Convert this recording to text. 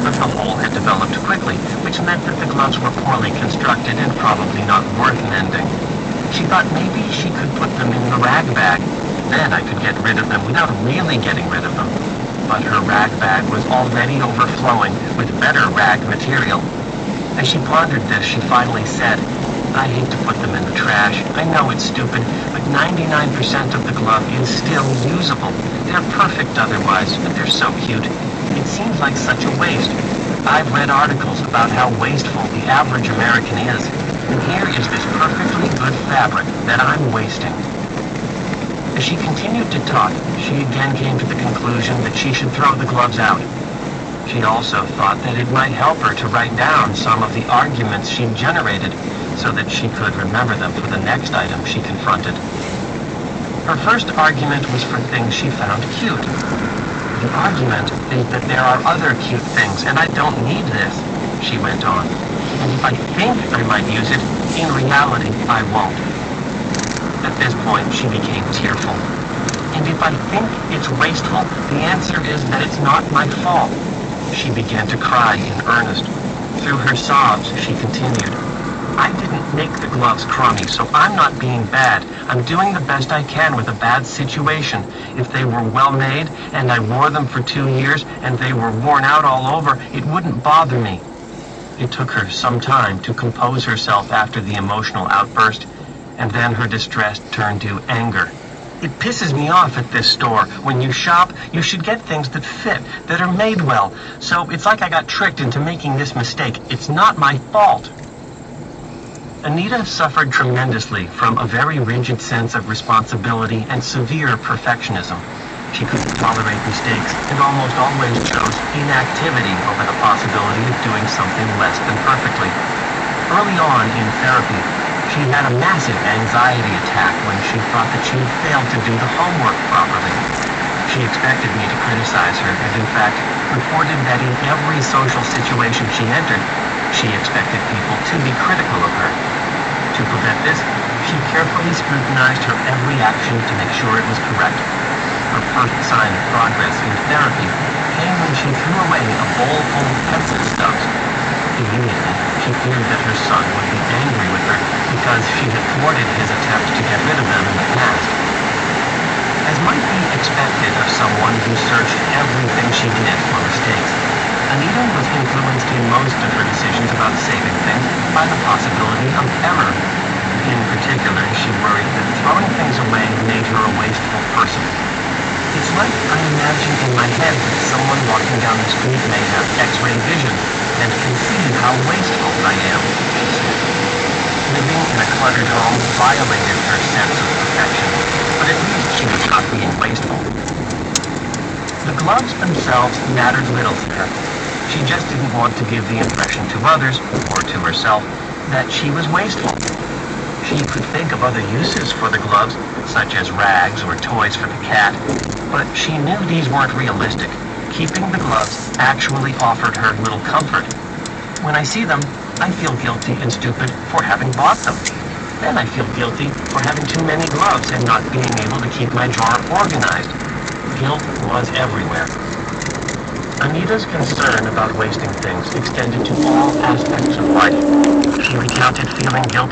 but the hole had developed quickly, which meant that the gloves were poorly constructed and probably not worth mending. She thought maybe she could put them in the rag bag. Then I could get rid of them without really getting rid of them. But her rag bag was already overflowing with better rag material. As she pondered this, she finally said, "I hate to put them in the trash. I know it's stupid, but 99% of the glove is still usable. They're perfect otherwise, but they're so cute. It seems like such a waste. I've read articles about how wasteful the average American is, and here is this perfectly good fabric that I'm wasting." As she continued to talk, she again came to the conclusion that she should throw the gloves out. She also thought that it might help her to write down some of the arguments she'd generated so that she could remember them for the next item she confronted. Her first argument was for things she found cute. "The argument is that there are other cute things, and I don't need this," she went on. "And if I think I might use it, in reality, I won't." At this point, she became tearful. "And if I think it's wasteful, the answer is that it's not my fault." She began to cry in earnest. Through her sobs, she continued, "I didn't make the gloves crummy, so I'm not being bad. I'm doing the best I can with a bad situation. If they were well made, and I wore them for 2 years, and they were worn out all over, it wouldn't bother me." It took her some time to compose herself after the emotional outburst, and then her distress turned to anger. "It pisses me off at this store. When you shop, you should get things that fit, that are made well. So it's like I got tricked into making this mistake. It's not my fault." Anita suffered tremendously from a very rigid sense of responsibility and severe perfectionism. She couldn't tolerate mistakes and almost always chose inactivity over the possibility of doing something less than perfectly. Early on in therapy, she had a massive anxiety attack when she thought that she had failed to do the homework properly. She expected me to criticize her and, in fact, reported that in every social situation she entered, she expected people to be critical of her. To prevent this, she carefully scrutinized her every action to make sure it was correct. Her first sign of progress in therapy came when she threw away a bowl full of pencil stubs. Immediately, she feared that her son would be angry with her because she had thwarted his attempt to get rid of them in the past. As might be expected of someone who searched everything she did for mistakes, Anita was influenced in most of her decisions about saving things by the possibility of error. In particular, she worried that throwing things away made her a wasteful person. "It's like I imagine in my head that someone walking down the street may have X-ray vision and can see how wasteful I am," she said. Living in a cluttered home violated her sense of perfection, but at least she was not being wasteful. The gloves themselves mattered little to her. She just didn't want to give the impression to others, or to herself, that she was wasteful. She could think of other uses for the gloves, such as rags or toys for the cat, but she knew these weren't realistic. Keeping the gloves actually offered her little comfort. "When I see them, I feel guilty and stupid for having bought them. Then I feel guilty for having too many gloves and not being able to keep my drawer organized." Guilt was everywhere. Anita's concern about wasting things extended to all aspects of life. She recounted feeling guilty